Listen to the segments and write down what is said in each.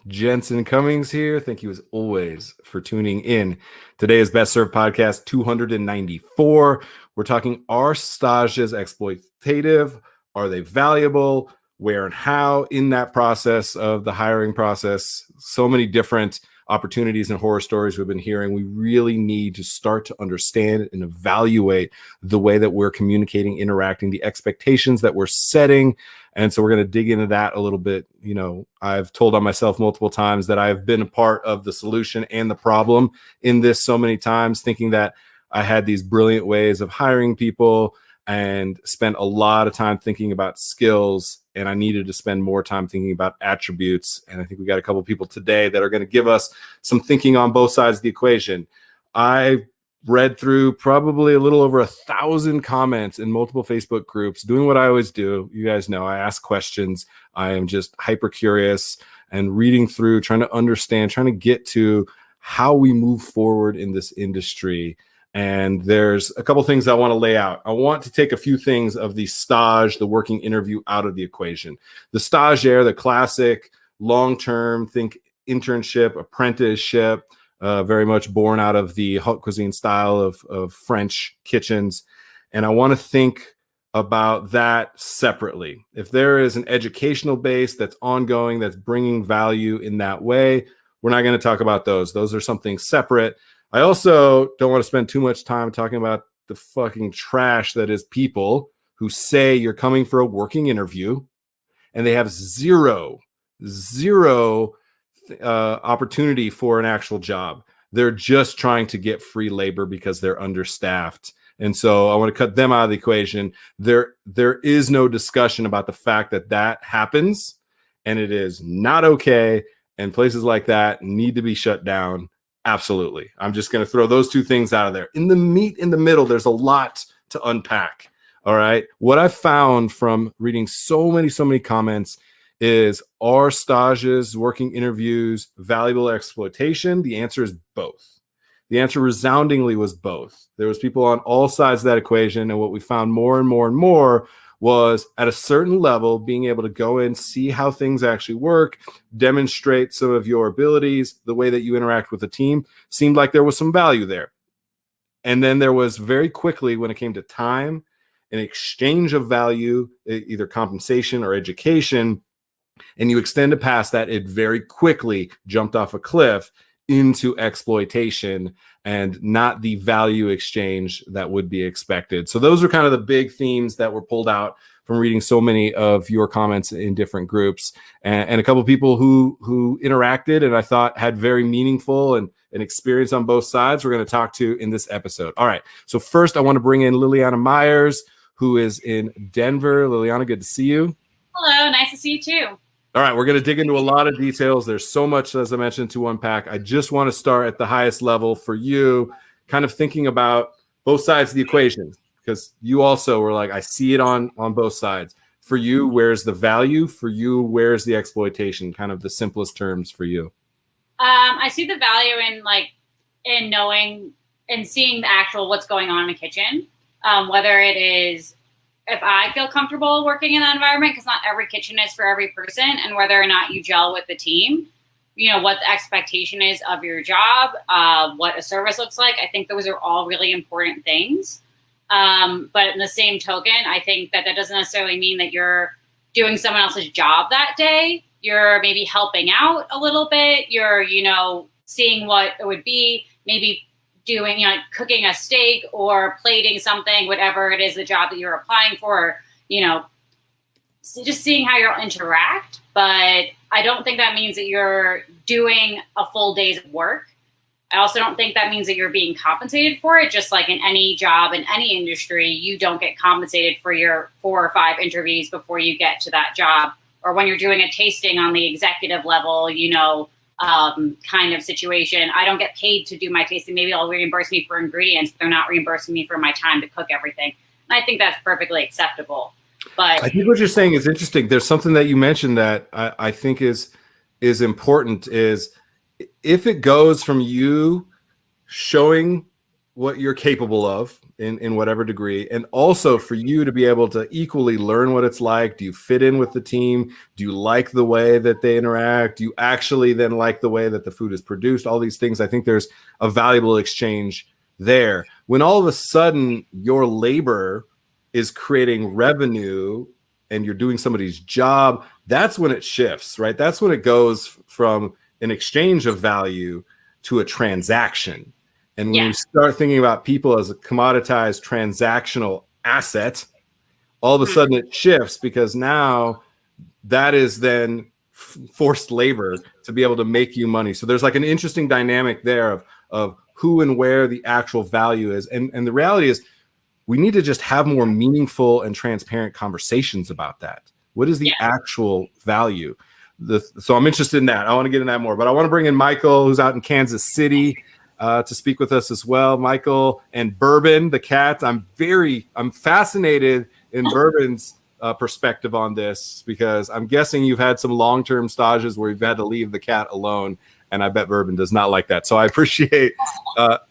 Jensen Cummings here. Thank you as always for tuning in. Today is Best Served Podcast 294. We're talking, are stages exploitative? Are they valuable? Where and how in that process of the hiring process? So many different opportunities and horror stories we've been hearing. We really need to start to understand and evaluate the way that we're communicating, interacting, the expectations that we're setting. And so we're going to dig into that a little bit. You know, I've told on myself multiple times that I've been a part of the solution and the problem in this so many times, thinking that I had these brilliant ways of hiring people and spent a lot of time thinking about skills, and I needed to spend more time thinking about attributes. And I think we got a couple of people today that are going to give us some thinking on both sides of the equation. I read through probably a little over 1,000 comments in multiple Facebook groups, doing what I always do. You guys know I ask questions. I am just hyper curious and reading through, trying to understand, trying to get to how we move forward in this industry. And there's a couple things I want to lay out. I want to take a few things of the stage, the working interview, out of the equation. The stagiaire, the classic long-term, think internship, apprenticeship, very much born out of the haute cuisine style of French kitchens. And I want to think about that separately. If there is an educational base that's ongoing, that's bringing value in that way, we're not going to talk about those. Those are something separate. I also don't want to spend too much time talking about the fucking trash that is people who say you're coming for a working interview and they have zero opportunity for an actual job. They're just trying to get free labor because they're understaffed. And so I want to cut them out of the equation. There is no discussion about the fact that that happens, and it is not okay. And places like that need to be shut down. Absolutely. I'm just going to throw those two things out of there. In the meat in the middle, there's a lot to unpack. All right. What I found from reading so many comments is, are stages, working interviews, valuable exploitation? The answer is both. The answer resoundingly was both. There was people on all sides of that equation. And what we found more and more was, at a certain level, being able to go in, see how things actually work, demonstrate some of your abilities, the way that you interact with the team, seemed like there was some value there. And then there was very quickly, when it came to time, an exchange of value, either compensation or education, and you extended past that, it very quickly jumped off a cliff into exploitation and not the value exchange that would be expected. So those are kind of the big themes that were pulled out from reading so many of your comments in different groups, and a couple of people who interacted and I thought had very meaningful and an experience on both sides we're going to talk to in this episode. All right. So first I want to bring in Liliana Myers, who is in Denver. Liliana, good to see you. Hello. Nice to see you too. All right, we're going to dig into a lot of details. There's so much, as I mentioned, to unpack. I just want to start at the highest level for you, kind of thinking about both sides of the equation, because you also were like, I see it on both sides. For you, where's the value? For you, where's the exploitation? Kind of the simplest terms for you. I see the value in knowing and seeing the actual what's going on in the kitchen, whether it is, if I feel comfortable working in that environment, because not every kitchen is for every person, and whether or not you gel with the team, you know, what the expectation is of your job, what a service looks like. I think those are all really important things. But in the same token, I think that doesn't necessarily mean that you're doing someone else's job that day. You're maybe helping out a little bit. You're, seeing what it would be, maybe doing, cooking a steak or plating something, whatever it is, the job that you're applying for, just seeing how you'll interact. But I don't think that means that you're doing a full day's work. I also don't think that means that you're being compensated for it. Just like in any job, in any industry, you don't get compensated for your 4 or 5 interviews before you get to that job. Or when you're doing a tasting on the executive level, kind of situation. I don't get paid to do my tasting. Maybe they'll reimburse me for ingredients, but they're not reimbursing me for my time to cook everything. And I think that's perfectly acceptable. But I think what you're saying is interesting. There's something that you mentioned that I think is important, is if it goes from you showing what you're capable of in whatever degree, and also for you to be able to equally learn what it's like. Do you fit in with the team? Do you like the way that they interact? Do you actually then like the way that the food is produced? All these things, I think there's a valuable exchange there. When all of a sudden your labor is creating revenue and you're doing somebody's job, that's when it shifts, right? That's when it goes from an exchange of value to a transaction. And when we start thinking about people as a commoditized transactional asset, all of a sudden it shifts, because now that is then forced labor to be able to make you money. So there's like an interesting dynamic there of who and where the actual value is. And the reality is we need to just have more meaningful and transparent conversations about that. What is the actual value? So I'm interested in that. I want to get in that more, but I want to bring in Michael, who's out in Kansas City, to speak with us as well. Michael and Bourbon, the cat. I'm fascinated in Bourbon's perspective on this, because I'm guessing you've had some long-term stages where you've had to leave the cat alone, and I bet Bourbon does not like that. So I appreciate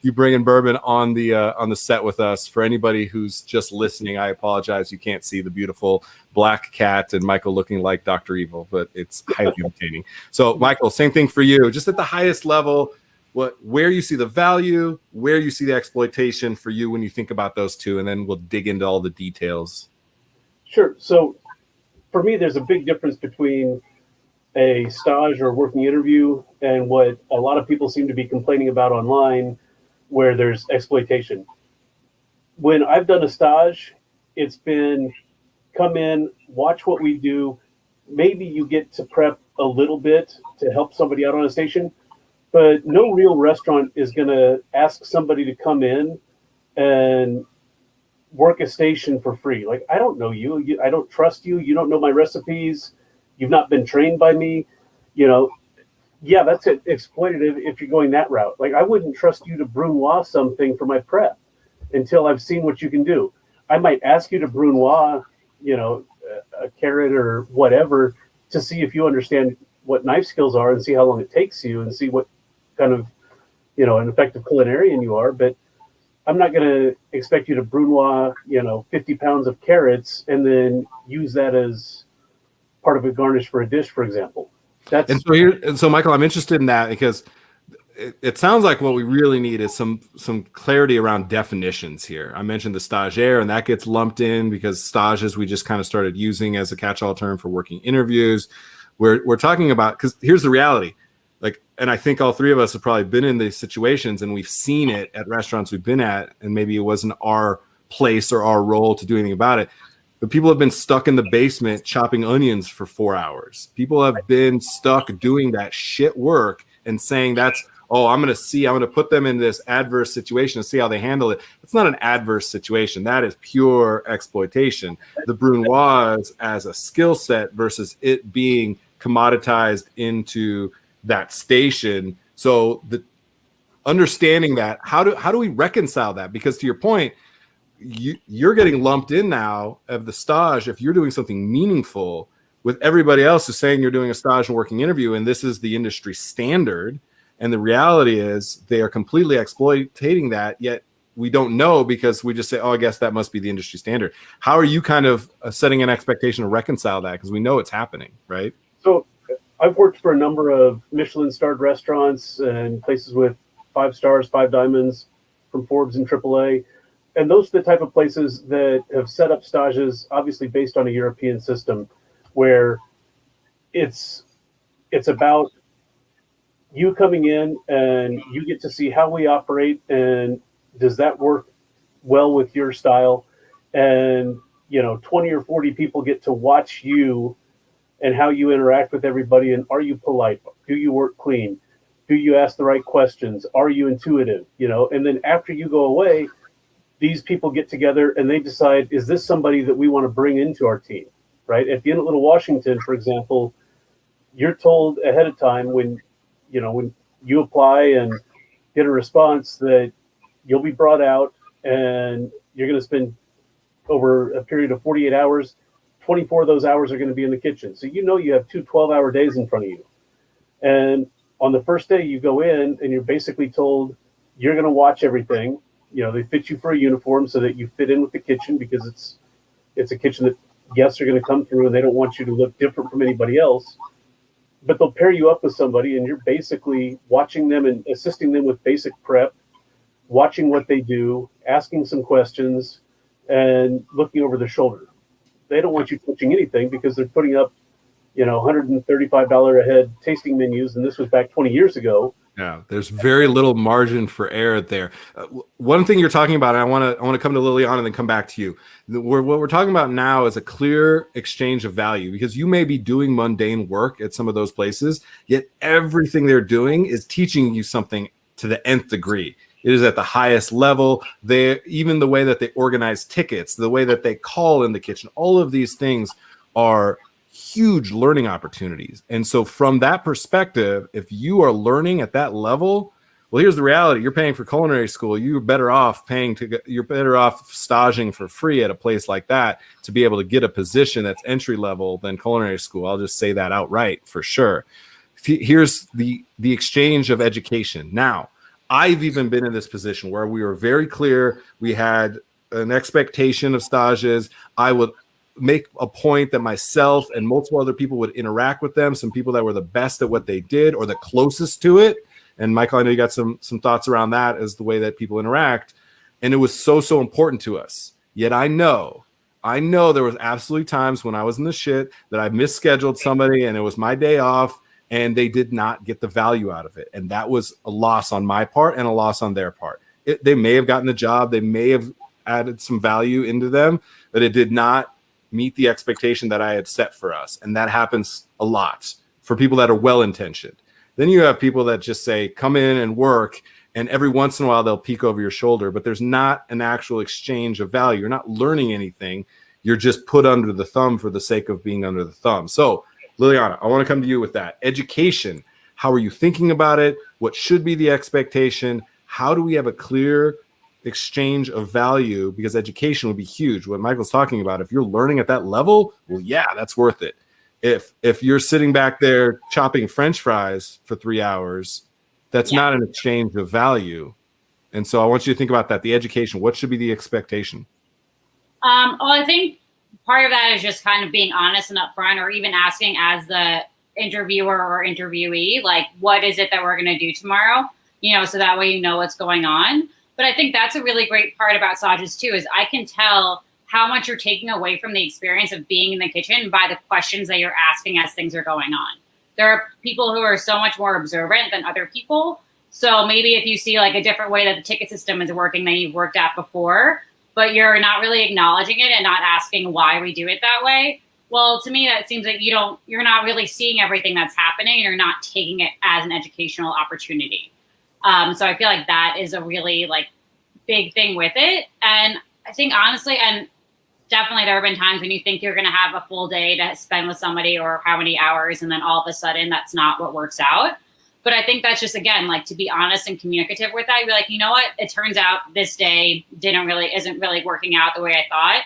you bringing Bourbon on the set with us. For anybody who's just listening, I apologize. You can't see the beautiful black cat and Michael looking like Dr. Evil, but it's highly entertaining. So Michael, same thing for you. Just at the highest level, where you see the value, where you see the exploitation for you when you think about those two, and then we'll dig into all the details. Sure. So for me, there's a big difference between a stage or working interview and what a lot of people seem to be complaining about online, where there's exploitation. When I've done a stage, it's been come in, watch what we do. Maybe you get to prep a little bit to help somebody out on a station, but no real restaurant is going to ask somebody to come in and work a station for free. Like, I don't know you. I don't trust you. You don't know my recipes. You've not been trained by me. Yeah, that's it. Exploitative if you're going that route. Like, I wouldn't trust you to brunoise something for my prep until I've seen what you can do. I might ask you to brunoise, a carrot or whatever, to see if you understand what knife skills are and see how long it takes you and see what kind of, an effective culinarian you are. But I'm not going to expect you to brunoise, 50 pounds of carrots and then use that as part of a garnish for a dish, for example. So Michael, I'm interested in that, because it sounds like what we really need is some clarity around definitions here. I mentioned the stagiaire, and that gets lumped in because stages we just kind of started using as a catch-all term for working interviews. We're talking about, because here's the reality. And I think all three of us have probably been in these situations, and we've seen it at restaurants we've been at, and maybe it wasn't our place or our role to do anything about it. But people have been stuck in the basement chopping onions for 4 hours. People have been stuck doing that shit work and saying I'm going to put them in this adverse situation and see how they handle it. It's not an adverse situation. That is pure exploitation. The brunoise as a skill set versus it being commoditized into that station. So the understanding that, how do we reconcile that? Because to your point, you're getting lumped in now of the stage if you're doing something meaningful with everybody else who's saying you're doing a stage and working interview, and this is the industry standard. And the reality is they are completely exploiting that, yet we don't know because we just say, I guess that must be the industry standard. How are you kind of setting an expectation to reconcile that? Because we know it's happening, right? So I've worked for a number of Michelin-starred restaurants and places with 5 stars, 5 diamonds from Forbes and AAA. And those are the type of places that have set up stages, obviously based on a European system, where it's about you coming in and you get to see how we operate and does that work well with your style. And, 20 or 40 people get to watch you and how you interact with everybody. And are you polite? Do you work clean? Do you ask the right questions? Are you intuitive? And then after you go away, these people get together and they decide, is this somebody that we want to bring into our team, right? At the Inn at Little Washington, for example, you're told ahead of time when you apply and get a response that you'll be brought out and you're going to spend over a period of 48 hours, 24 of those hours are going to be in the kitchen. So you have 2 12-hour days in front of you. And on the first day you go in and you're basically told you're going to watch everything. they fit you for a uniform so that you fit in with the kitchen, because it's a kitchen that guests are going to come through and they don't want you to look different from anybody else. But they'll pair you up with somebody and you're basically watching them and assisting them with basic prep, watching what they do, asking some questions, and looking over their shoulder. They don't want you touching anything because they're putting up, $135 a head tasting menus, and this was back 20 years ago. Yeah, there's very little margin for error there. One thing you're talking about, and I want to come to Liliana and then come back to you. What we're talking about now is a clear exchange of value, because you may be doing mundane work at some of those places, yet everything they're doing is teaching you something to the nth degree. It is at the highest level. Even the way that they organize tickets, the way that they call in the kitchen, all of these things are huge learning opportunities. And so from that perspective, if you are learning at that level, well, here's the reality. You're paying for culinary school. You're better off staging for free at a place like that to be able to get a position that's entry level than culinary school. I'll just say that outright for sure. Here's the exchange of education. Now, I've even been in this position where we were very clear. We had an expectation of stages. I would make a point that myself and multiple other people would interact with them, some people that were the best at what they did or the closest to it. And Michael, I know you got some thoughts around that as the way that people interact. And it was so important to us. Yet I know there was absolutely times when I was in the shit that I misscheduled somebody and it was my day off and they did not get the value out of it. And that was a loss on my part and a loss on their part. They may have gotten the job. They may have added some value into them, but it did not meet the expectation that I had set for us. And that happens a lot for people that are well-intentioned. Then you have people that just say, come in and work. And every once in a while, they'll peek over your shoulder, but there's not an actual exchange of value. You're not learning anything. You're just put under the thumb for the sake of being under the thumb. So Liliana, I want to come to you with that. Education. How are you thinking about it? What should be the expectation? How do we have a clear exchange of value? Because education would be huge. What Michael's talking about, if you're learning at that level, well, yeah, that's worth it. If you're sitting back there chopping French fries for 3 hours, that's not an exchange of value. And so I want you to think about that. The education, what should be the expectation? Well, I think part of that is just kind of being honest and upfront, or even asking as the interviewer or interviewee, like, what is it that we're going to do tomorrow? So that way you know what's going on. But I think that's a really great part about stages too, is I can tell how much you're taking away from the experience of being in the kitchen by the questions that you're asking as things are going on. There are people who are so much more observant than other people. So maybe if you see like a different way that the ticket system is working than you've worked at before, but you're not really acknowledging it and not asking why we do it that way. Well, to me, that seems like you're not really seeing everything that's happening, and you're not taking it as an educational opportunity. So I feel like that is a really big thing with it. And I think honestly, and definitely there have been times when you think you're going to have a full day to spend with somebody or how many hours, and then all of a sudden that's not what works out. But I think that's just, again, to be honest and communicative with that. You're like, you know what? It turns out this day isn't really working out the way I thought.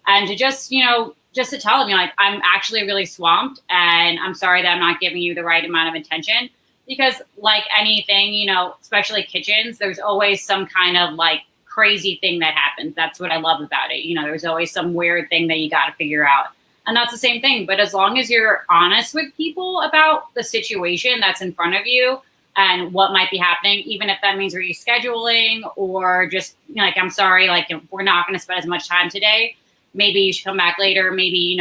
And to just to tell them, I'm actually really swamped and I'm sorry that I'm not giving you the right amount of attention. Because like anything, especially kitchens, there's always some kind of crazy thing that happens. That's what I love about it. There's always some weird thing that you got to figure out. And that's the same thing. But as long as you're honest with people about the situation that's in front of you and what might be happening, even if that means rescheduling or just I'm sorry, we're not going to spend as much time today. Maybe you should come back later. Maybe,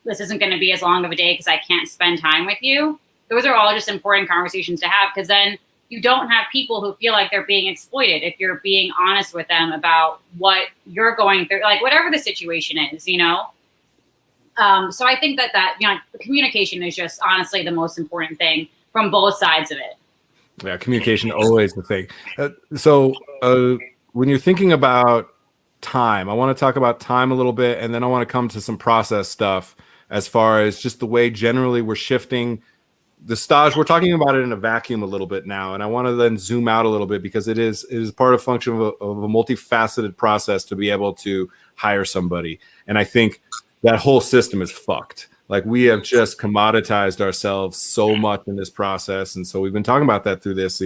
this isn't going to be as long of a day because I can't spend time with you. Those are all just important conversations to have, because then you don't have people who feel like they're being exploited if you're being honest with them about what you're going through, whatever the situation is, So I think that communication is just honestly the most important thing from both sides of it. Yeah, communication always the thing. So when you're thinking about time, I want to talk about time a little bit, and then I want to come to some process stuff as far as just the way generally we're shifting the stage. We're talking about it in a vacuum a little bit now, and I want to then zoom out a little bit because it is part of function of a multifaceted process to be able to hire somebody. And I think that whole system is fucked. Like we have just commoditized ourselves so much in this process. And so we've been talking about that through this,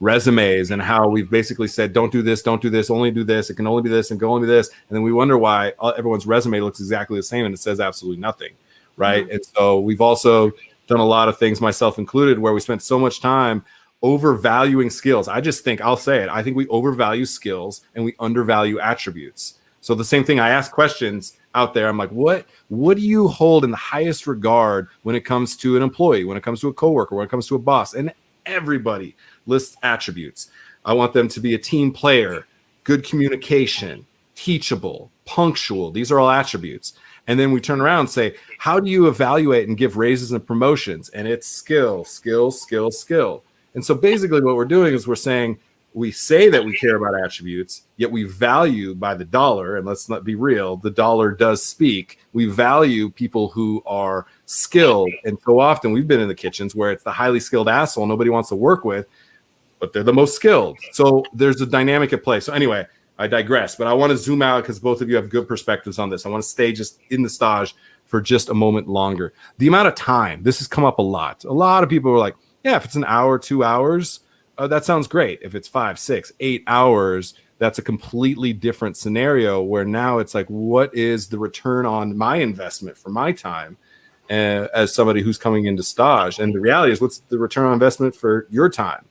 resumes, and how we've basically said, don't do this, only do this. It can only be this and can only be this. And then we wonder why everyone's resume looks exactly the same and it says absolutely nothing. Right. Mm-hmm. And so we've also done a lot of things, myself included, where we spent so much time overvaluing skills. I just think, I'll say it, I think we overvalue skills and we undervalue attributes. So the same thing, I ask questions out there. I'm like, what do you hold in the highest regard when it comes to an employee, when it comes to a coworker, when it comes to a boss? And everybody lists attributes. I want them to be a team player, good communication, teachable, punctual. These are all attributes. And then we turn around and say, how do you evaluate and give raises and promotions? And it's skill, skill, skill, skill. And so basically what we're doing is we're saying, we say that we care about attributes, yet we value by the dollar. And let's not be real, the dollar does speak. We value people who are skilled. And so often we've been in the kitchens where it's the highly skilled asshole nobody wants to work with, but they're the most skilled. So there's a dynamic at play. So anyway, I digress, but I want to zoom out because both of you have good perspectives on this. I want to stay just in the stage for just a moment longer. The amount of time, this has come up a lot. A lot of people are like, yeah, if it's an hour, 2 hours, that sounds great. If it's 5, 6, 8 hours, that's a completely different scenario where now it's like, what is the return on my investment for my time as somebody who's coming into stage? And the reality is, what's the return on investment for your time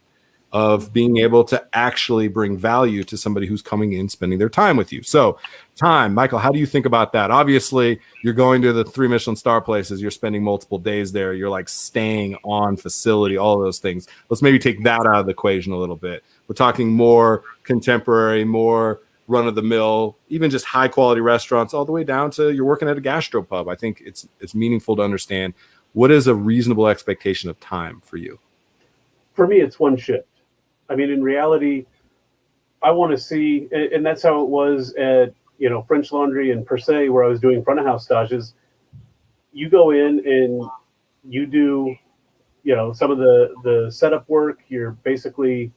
of being able to actually bring value to somebody who's coming in, spending their time with you? So time, Michael, how do you think about that? Obviously, you're going to the 3 Michelin star places. You're spending multiple days there. You're like staying on facility, all of those things. Let's maybe take that out of the equation a little bit. We're talking more contemporary, more run of the mill, even just high quality restaurants, all the way down to you're working at a gastropub. I think it's meaningful to understand what is a reasonable expectation of time for you. For me, it's one shift. I mean, in reality, I want to see, and that's how it was at, French Laundry and Per Se, where I was doing front of house stages. You go in and you do, some of the setup work. You're basically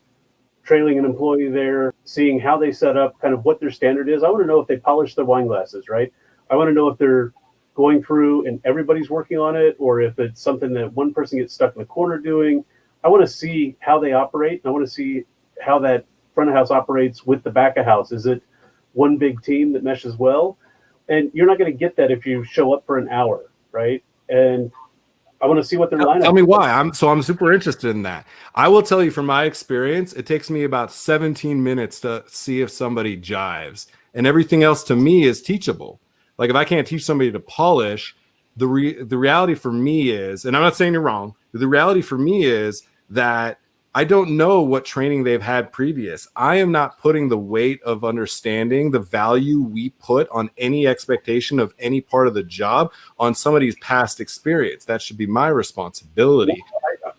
trailing an employee there, seeing how they set up, kind of what their standard is. I want to know if they polish their wine glasses, right? I want to know if they're going through and everybody's working on it, or if it's something that one person gets stuck in the corner doing. I want to see how they operate. I want to see how that front of house operates with the back of house. Is it one big team that meshes well? And you're not going to get that if you show up for an hour, right? And I want to see what their lineup is. Tell me why. I'm super interested in that. I will tell you from my experience, it takes me about 17 minutes to see if somebody jives. And everything else to me is teachable. Like if I can't teach somebody to polish, the reality for me is, and I'm not saying you're wrong, the reality for me is that I don't know what training they've had previous. I am not putting the weight of understanding the value we put on any expectation of any part of the job on somebody's past experience. That should be my responsibility.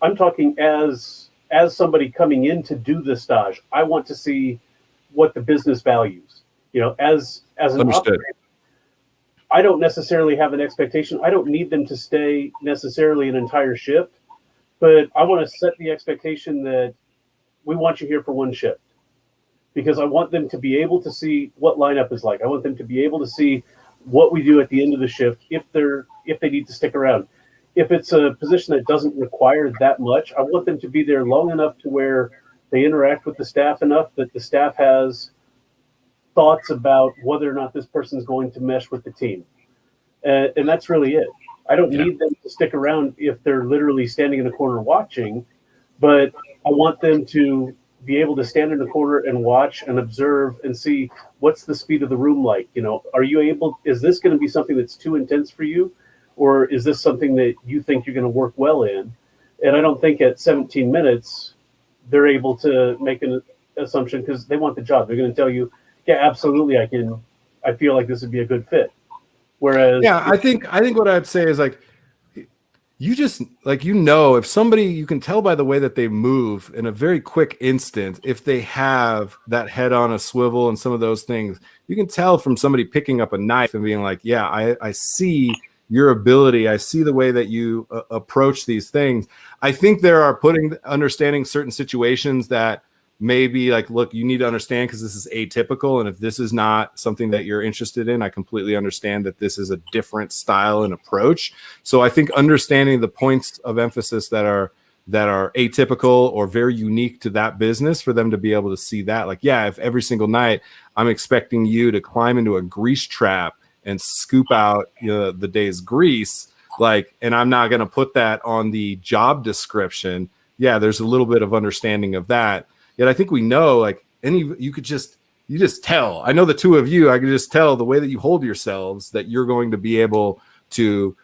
I'm talking as somebody coming in to do the stage. I want to see what the business values. As an Understood. operator, I don't necessarily have an expectation. I don't need them to stay necessarily an entire shift. But I want to set the expectation that we want you here for one shift, because I want them to be able to see what lineup is like. I want them to be able to see what we do at the end of the shift if they need to stick around. If it's a position that doesn't require that much, I want them to be there long enough to where they interact with the staff enough that the staff has thoughts about whether or not this person is going to mesh with the team. And that's really it. I don't need them to stick around if they're literally standing in the corner watching, but I want them to be able to stand in the corner and watch and observe and see what's the speed of the room like. Is this going to be something that's too intense for you? Or is this something that you think you're going to work well in? And I don't think at 17 minutes, they're able to make an assumption because they want the job. They're going to tell you, yeah, absolutely, I feel like this would be a good fit. Whereas, I think what I'd say is like, you just if somebody, you can tell by the way that they move in a very quick instant, if they have that head on a swivel and some of those things, you can tell from somebody picking up a knife and being like, yeah, I see your ability. I see the way that you approach these things. I think there are understanding certain situations that maybe like, look, you need to understand because this is atypical. And if this is not something that you're interested in, I completely understand that this is a different style and approach. So I think understanding the points of emphasis that are atypical or very unique to that business for them to be able to see that, like, yeah, if every single night I'm expecting you to climb into a grease trap and scoop out the day's grease, like, and I'm not going to put that on the job description. Yeah, there's a little bit of understanding of that. Yet I think we know, like, you just tell. I know the two of you, I can just tell the way that you hold yourselves that you're going to be able to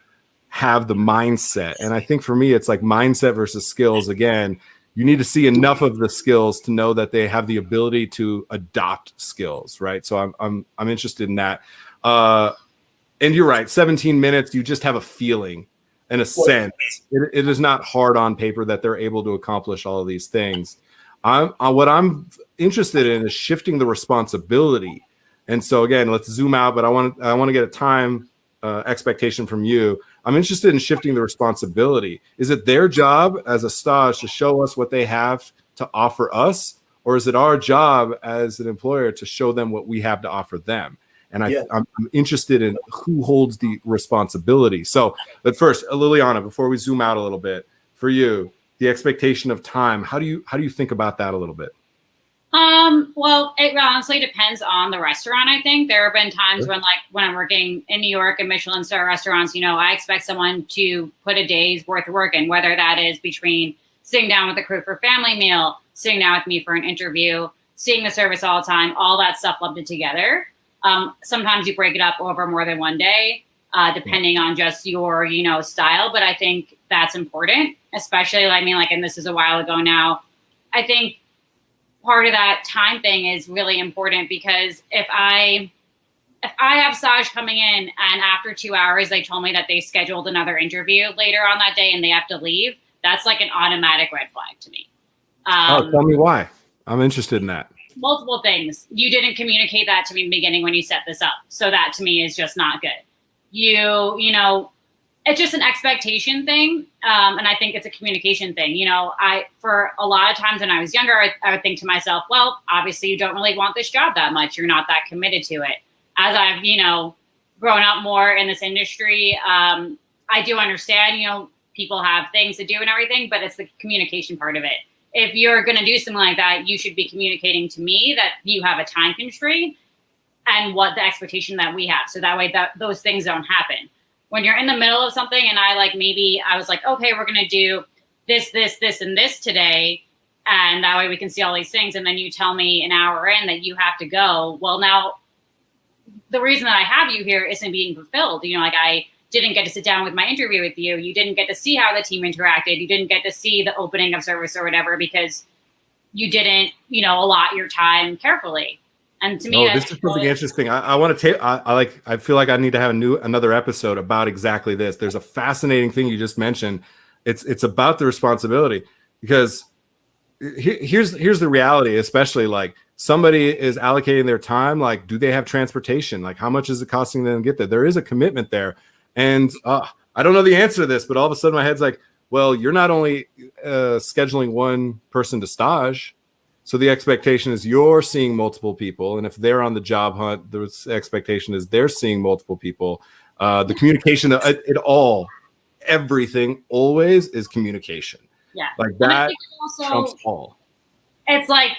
have the mindset. And I think for me, it's like mindset versus skills. Again, you need to see enough of the skills to know that they have the ability to adopt skills, right? So I'm interested in that. And you're right, 17 minutes, you just have a feeling and a sense. It is not hard on paper that they're able to accomplish all of these things. What I'm interested in is shifting the responsibility. And so again, let's zoom out, but I want to get a time expectation from you. I'm interested in shifting the responsibility. Is it their job as a stage to show us what they have to offer us, or is it our job as an employer to show them what we have to offer them? And I'm interested in who holds the responsibility. So, but first, Liliana, before we zoom out a little bit, for you, the expectation of time, how do you think about that a little bit? Well, it honestly depends on the restaurant. I think there have been times when I'm working in New York and Michelin star restaurants, I expect someone to put a day's worth of work in, whether that is between sitting down with the crew for a family meal, sitting down with me for an interview, seeing the service all the time, all that stuff lumped together. Sometimes you break it up over more than one day, depending on just your, style. But I think that's important, especially, and this is a while ago now. I think part of that time thing is really important, because if I have stage coming in and after 2 hours, they told me that they scheduled another interview later on that day and they have to leave, that's like an automatic red flag to me. Tell me why. I'm interested in that. Multiple things. You didn't communicate that to me in the beginning when you set this up. So that to me is just not good. It's just an expectation thing. And I think it's a communication thing. For a lot of times when I was younger, I would think to myself, well, obviously you don't really want this job that much. You're not that committed to it. As I've, grown up more in this industry, I do understand, people have things to do and everything, but it's the communication part of it. If you're going to do something like that, you should be communicating to me that you have a time constraint and what the expectation that we have. So that way those things don't happen. When you're in the middle of something and I was like, okay, we're going to do this, and this today. And that way we can see all these things. And then you tell me an hour in that you have to go. Well, now the reason that I have you here isn't being fulfilled. I didn't get to sit down with my interview with you. You didn't get to see how the team interacted. You didn't get to see the opening of service or whatever, because you didn't, allot your time carefully. And to me, this is something interesting. I want to take. I feel like I need to have another episode about exactly this. There's a fascinating thing you just mentioned. It's about the responsibility, because here's the reality. Especially like somebody is allocating their time. Like, do they have transportation? Like, how much is it costing them to get there? There is a commitment there, and I don't know the answer to this, but all of a sudden my head's like, well, you're not only scheduling one person to stage. So the expectation is you're seeing multiple people. And if they're on the job hunt, the expectation is they're seeing multiple people. The communication, everything always is communication. Yeah. Like that trumps all. It's like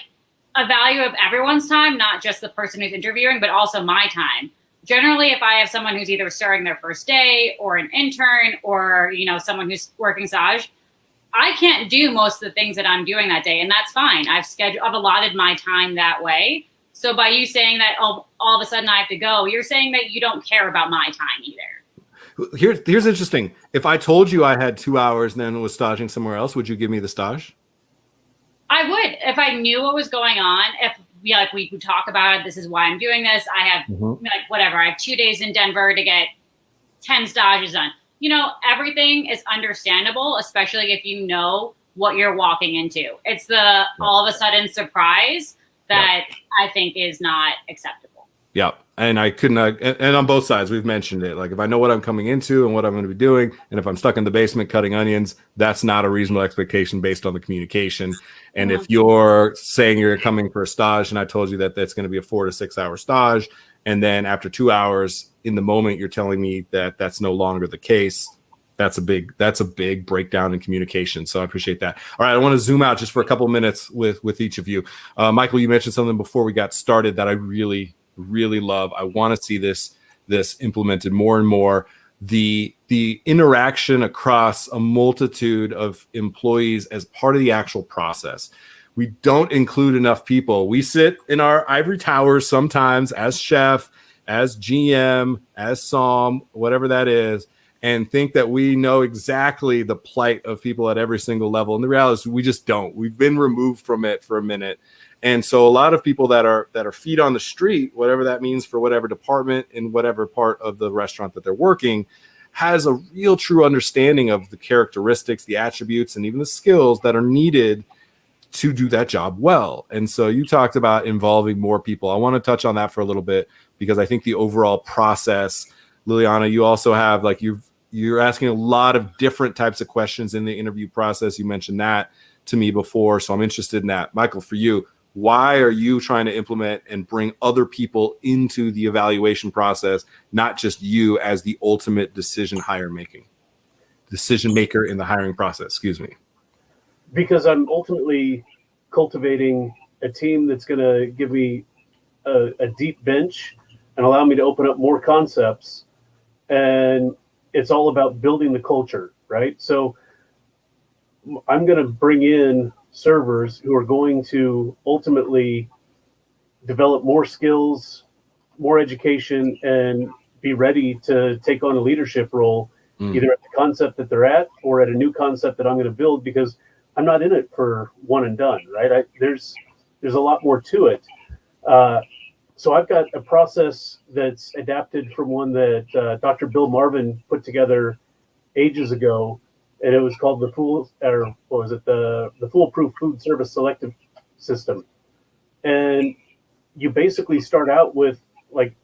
a value of everyone's time, not just the person who's interviewing, but also my time. Generally, if I have someone who's either starting their first day or an intern or, someone who's working stage, I can't do most of the things that I'm doing that day, and that's fine. I've allotted my time that way. So by you saying that, all of a sudden I have to go, you're saying that you don't care about my time either. Here's interesting. If I told you I had 2 hours and then was staging somewhere else, would you give me the stage? I would, if I knew what was going on. If we could talk about it, this is why I'm doing this. I have whatever. I have 2 days in Denver to get 10 stages done. Everything is understandable, especially if you know what you're walking into. It's the all of a sudden surprise that I think is not acceptable. Yeah. And I couldn't, and on both sides, we've mentioned it. Like, if I know what I'm coming into and what I'm going to be doing, and if I'm stuck in the basement cutting onions, that's not a reasonable expectation based on the communication. And if you're saying you're coming for a stage, and I told you that that's going to be a 4 to 6 hour stage, and then after 2 hours in the moment, you're telling me that that's no longer the case, that's a big breakdown in communication. So I appreciate that. All right, I want to zoom out just for a couple of minutes with each of you. Michael, you mentioned something before we got started that I really love. I want to see this implemented more and more. The interaction across a multitude of employees as part of the actual process. We don't include enough people. We sit in our ivory towers sometimes as chef, as GM, as SOM, whatever that is, and think that we know exactly the plight of people at every single level. And the reality is we just don't. We've been removed from it for a minute. And so a lot of people that are feet on the street, whatever that means for whatever department in whatever part of the restaurant that they're working, has a real true understanding of the characteristics, the attributes, and even the skills that are needed to do that job well. And so you talked about involving more people. I want to touch on that for a little bit, because I think the overall process, Liliana, you also have, like, you're asking a lot of different types of questions in the interview process. You mentioned that to me before, so I'm interested in that. Michael, for you, why are you trying to implement and bring other people into the evaluation process, not just you as the ultimate decision maker in the hiring process? Excuse me. Because I'm ultimately cultivating a team that's going to give me a deep bench and allow me to open up more concepts. And it's all about building the culture, right? So I'm going to bring in servers who are going to ultimately develop more skills, more education, and be ready to take on a leadership role, either at the concept that they're at or at a new concept that I'm going to build, because I'm not in it for one and done, right? There's a lot more to it. So I've got a process that's adapted from one that Dr. Bill Marvin put together ages ago, and it was called the Foolproof Food Service Selective System. And you basically start out with, like,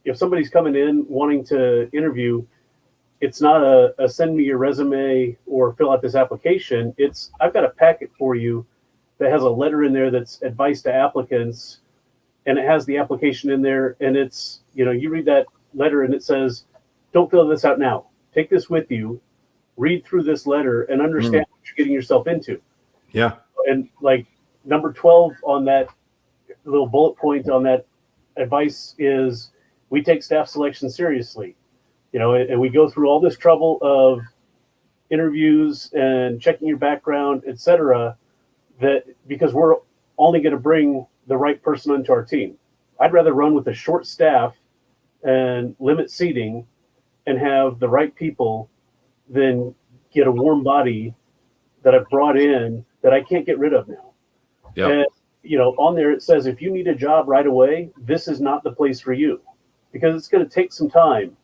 if somebody's coming in wanting to interview, it's not a send me your resume or fill out this application. It's, I've got a packet for you that has a letter in there that's advice to applicants, and it has the application in there, and it's, you read that letter and it says, don't fill this out now. Take this with you, read through this letter, and understand what you're getting yourself into. Yeah. And like number 12 on that little bullet point on that advice is, we take staff selection seriously. And we go through all this trouble of interviews and checking your background, etc., that because we're only going to bring the right person onto our team. I'd rather run with a short staff and limit seating and have the right people than get a warm body that I've brought in that I can't get rid of now. Yep. And, on there it says, if you need a job right away, this is not the place for you, because it's going to take some time.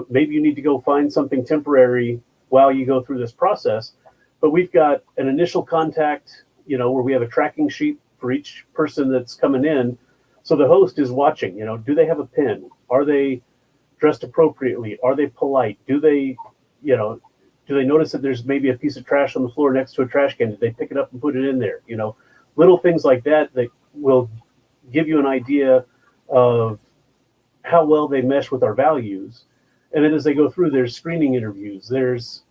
Maybe you need to go find something temporary while you go through this process. But we've got an initial contact, where we have a tracking sheet for each person that's coming in. So the host is watching, do they have a pen? Are they dressed appropriately? Are they polite? Do they notice that there's maybe a piece of trash on the floor next to a trash can? Did they pick it up and put it in there? Little things like that will give you an idea of how well they mesh with our values. And then as they go through, there's screening interviews, there's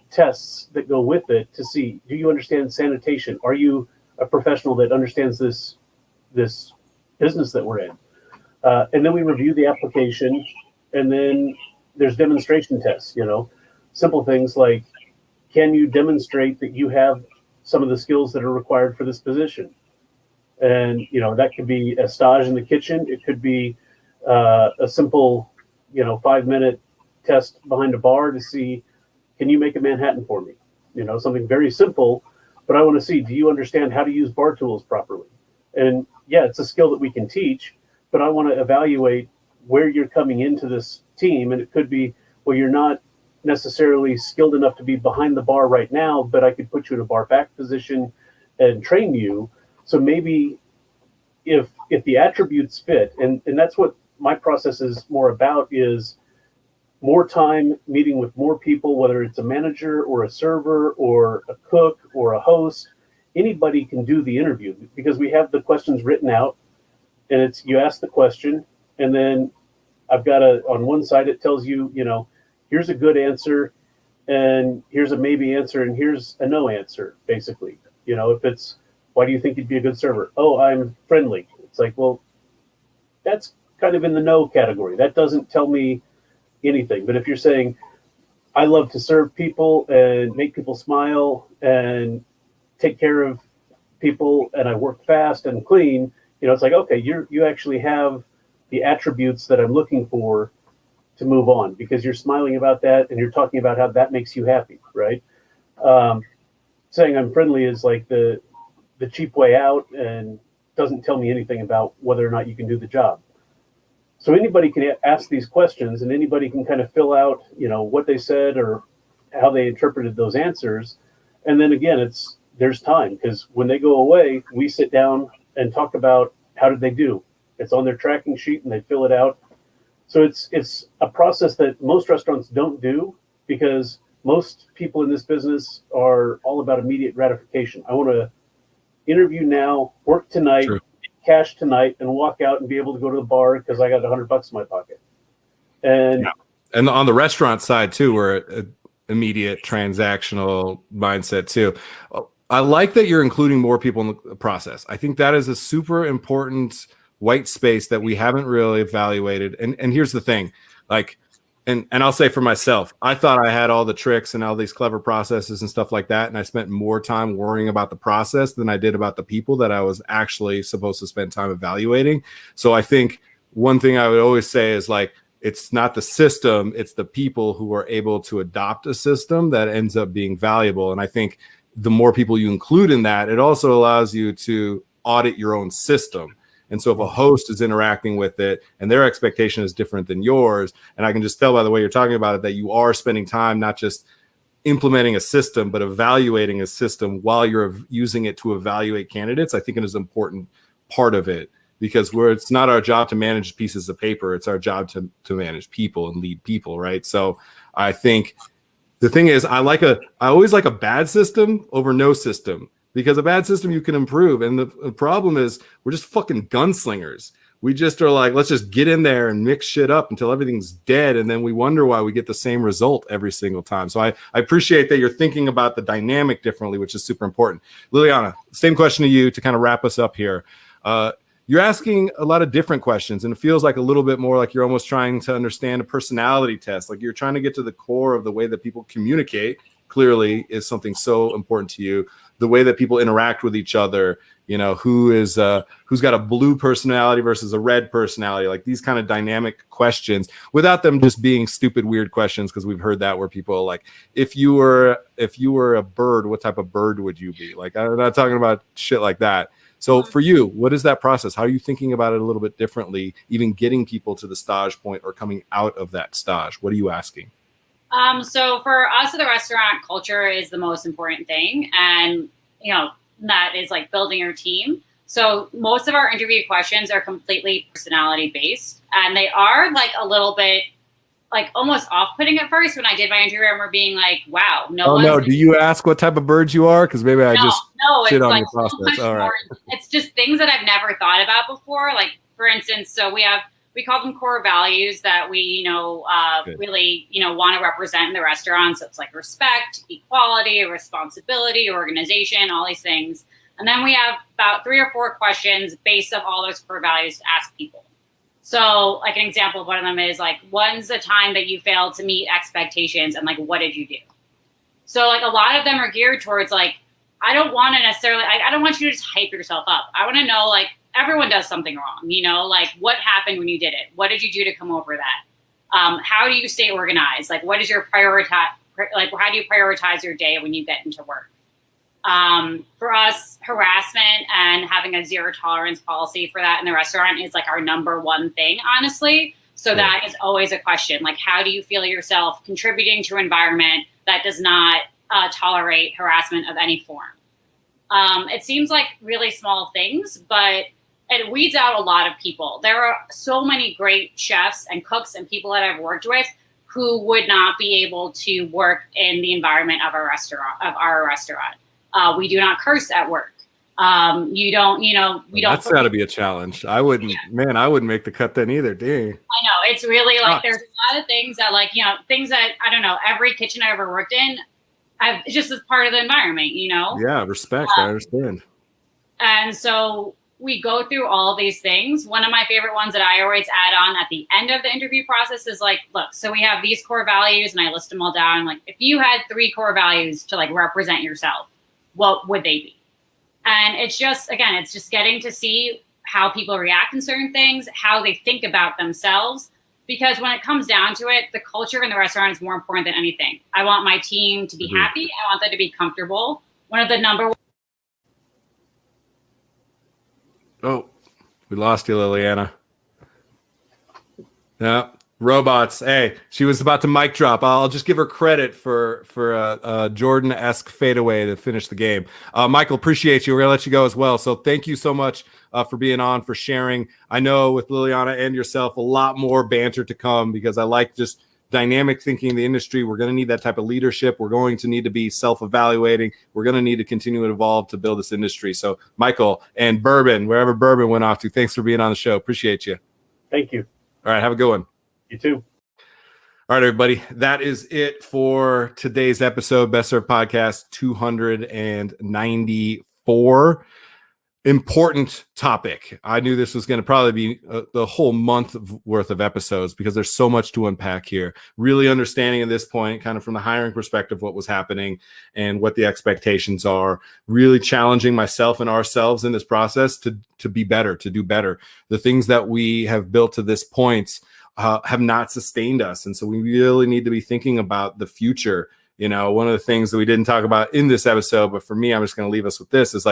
tests that go with it to see, do you understand sanitation? Are you a professional that understands this business that we're in? And then we review the application, and then there's demonstration tests, simple things like, can you demonstrate that you have some of the skills that are required for this position? And, that could be a stage in the kitchen. It could be a simple 5-minute test behind a bar to see, can you make a Manhattan for me? Something very simple, but I want to see, do you understand how to use bar tools properly? And yeah, it's a skill that we can teach, but I want to evaluate where you're coming into this team. And it could be, well, you're not necessarily skilled enough to be behind the bar right now, but I could put you in a bar back position and train you. So maybe if the attributes fit, and that's what my process is more about is more time meeting with more people, whether it's a manager or a server or a cook or a host. Anybody can do the interview because we have the questions written out, and it's you ask the question, and then I've got on one side it tells you, here's a good answer, and here's a maybe answer, and here's a no answer, basically. If it's, why do you think you'd be a good server? Oh, I'm friendly. It's like, well, that's kind of in the no category. That doesn't tell me anything. But if you're saying, I love to serve people and make people smile and take care of people, and I work fast and clean, it's like, okay, you actually have the attributes that I'm looking for to move on, because you're smiling about that and you're talking about how that makes you happy, right? Saying I'm friendly is like the cheap way out and doesn't tell me anything about whether or not you can do the job. So anybody can ask these questions, and anybody can kind of fill out, what they said or how they interpreted those answers. And then again, there's time, because when they go away, we sit down and talk about how did they do. It's on their tracking sheet and they fill it out. So it's a process that most restaurants don't do, because most people in this business are all about immediate gratification. I want to interview now, work tonight, True. cash tonight, and walk out and be able to go to the bar because I got $100 in my pocket. And And on the restaurant side too, we're an immediate transactional mindset too. I like that you're including more people in the process. I think that is a super important white space that we haven't really evaluated. And here's the thing, and I'll say for myself, I thought I had all the tricks and all these clever processes and stuff like that. And I spent more time worrying about the process than I did about the people that I was actually supposed to spend time evaluating. So I think one thing I would always say is it's not the system, it's the people who are able to adopt a system that ends up being valuable. And I think the more people you include in that, it also allows you to audit your own system. And so if a host is interacting with it and their expectation is different than yours, and I can just tell by the way you're talking about it that you are spending time not just implementing a system, but evaluating a system while you're using it to evaluate candidates, I think it is an important part of it, because it's not our job to manage pieces of paper. It's our job to manage people and lead people, right? So I think the thing is, I always like a bad system over no system, because a bad system you can improve. And the problem is we're just fucking gunslingers. We just are like, let's just get in there and mix shit up until everything's dead. And then we wonder why we get the same result every single time. So I appreciate that you're thinking about the dynamic differently, which is super important. Liliana, same question to you to kind of wrap us up here. You're asking a lot of different questions, and it feels like a little bit more like you're almost trying to understand a personality test. Like you're trying to get to the core of the way that people communicate. Clearly is something so important to you. The way that people interact with each other, who's got a blue personality versus a red personality, like these kind of dynamic questions, without them just being stupid, weird questions. Because we've heard that where people are like, if you were a bird, what type of bird would you be? Like, I'm not talking about shit like that. So for you, what is that process? How are you thinking about it a little bit differently, even getting people to the stage point or coming out of that stage? What are you asking? So for us at the restaurant, culture is the most important thing. And, that is like building your team. So most of our interview questions are completely personality based. And they are like a little bit like almost off-putting at first. When I did my interview, I remember being like, wow, no. Do you ask what type of bird you are? Because maybe I just shit on like your process. All right. It's just things that I've never thought about before. Like, for instance, so we call them core values that we, really, want to represent in the restaurant. So it's like respect, equality, responsibility, organization, all these things. And then we have about 3 or 4 questions based on all those core values to ask people. So like an example of one of them is like, when's the time that you failed to meet expectations, and like, what did you do? So like a lot of them are geared towards like, I don't want to necessarily, I don't want you to just hype yourself up. I want to know like, everyone does something wrong, like what happened when you did it? What did you do to come over that? How do you stay organized? Like, what is your like, how do you prioritize your day when you get into work? For us, harassment and having a 0 tolerance policy for that in the restaurant is like our number one thing, honestly. So that is always a question. Like, how do you feel yourself contributing to an environment that does not tolerate harassment of any form? It seems like really small things, but it weeds out a lot of people. There are so many great chefs and cooks and people that I've worked with who would not be able to work in the environment of our restaurant. We do not curse at work. We don't. That's got to be a challenge. I wouldn't make the cut then either. Dang. I know, it's really like there's a lot of things that things that I don't know. Every kitchen I ever worked in, it's just as part of the environment, Yeah, respect. I understand. And so we go through all these things. One of my favorite ones that I always add on at the end of the interview process is look, so we have these core values, and I list them all down. Like, if you had 3 core values to represent yourself, what would they be? And it's just getting to see how people react in certain things, how they think about themselves. Because when it comes down to it, the culture in the restaurant is more important than anything. I want my team to be happy. I want them to be comfortable. One of the number. Oh, we lost you, Liliana. Yeah, robots. Hey, she was about to mic drop. I'll just give her credit for a Jordan-esque fadeaway to finish the game. Michael, appreciate you. We're gonna let you go as well. So thank you so much for being on, for sharing. I know with Liliana and yourself, a lot more banter to come, because I like just dynamic thinking in the industry. We're going to need that type of leadership. We're going to need to be self-evaluating. We're going to need to continue to evolve to build this industry. So Michael and Bourbon, wherever Bourbon went off to, thanks for being on the show. Appreciate you. Thank you. All right. Have a good one. You too. All right, everybody. That is it for today's episode, Best Served Podcast 294. Important topic. I knew this was going to probably be the whole month worth of episodes, because there's so much to unpack here. Really understanding at this point, kind of from the hiring perspective, what was happening and what the expectations are. Really challenging myself and ourselves in this process to be better, to do better. The things that we have built to this point have not sustained us, and so we really need to be thinking about the future. One of the things that we didn't talk about in this episode, but for me, I'm just going to leave us with this, is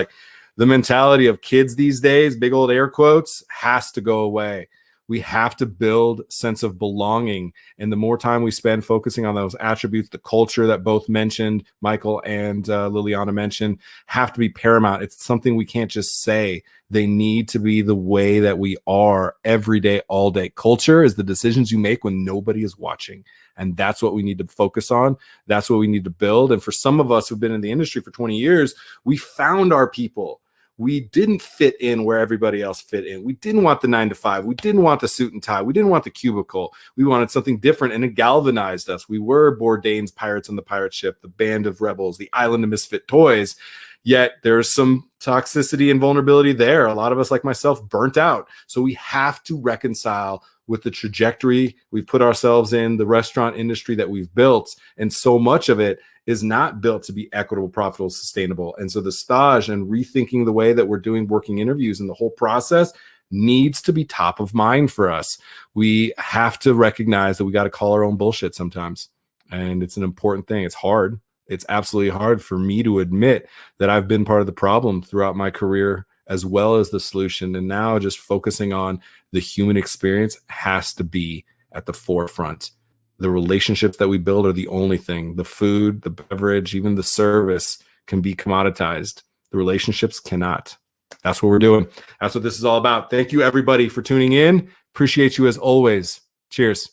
the mentality of kids these days, big old air quotes, has to go away. We have to build sense of belonging. And the more time we spend focusing on those attributes, the culture that both mentioned, Michael and Liliana mentioned, have to be paramount. It's something we can't just say. They need to be the way that we are every day, all day. Culture is the decisions you make when nobody is watching. And that's what we need to focus on. That's what we need to build. And for some of us who've been in the industry for 20 years, we found our people. We didn't fit in where everybody else fit in. We didn't want the 9 to 5. We didn't want the suit and tie. We didn't want the cubicle. We wanted something different, and it galvanized us. We were Bourdain's Pirates on the Pirate Ship, the Band of Rebels, the Island of Misfit Toys. Yet there's some toxicity and vulnerability there. A lot of us, like myself, burnt out. So we have to reconcile with the trajectory we've put ourselves in, the restaurant industry that we've built. And so much of it is not built to be equitable, profitable, sustainable. And so the stage and rethinking the way that we're doing working interviews and the whole process needs to be top of mind for us. We have to recognize that we got to call our own bullshit sometimes. And it's an important thing. It's hard. It's absolutely hard for me to admit that I've been part of the problem throughout my career as well as the solution. And now just focusing on the human experience has to be at the forefront. The relationships that we build are the only thing. The food, the beverage, even the service can be commoditized. The relationships cannot. That's what we're doing. That's what this is all about. Thank you, everybody, for tuning in. Appreciate you as always. Cheers.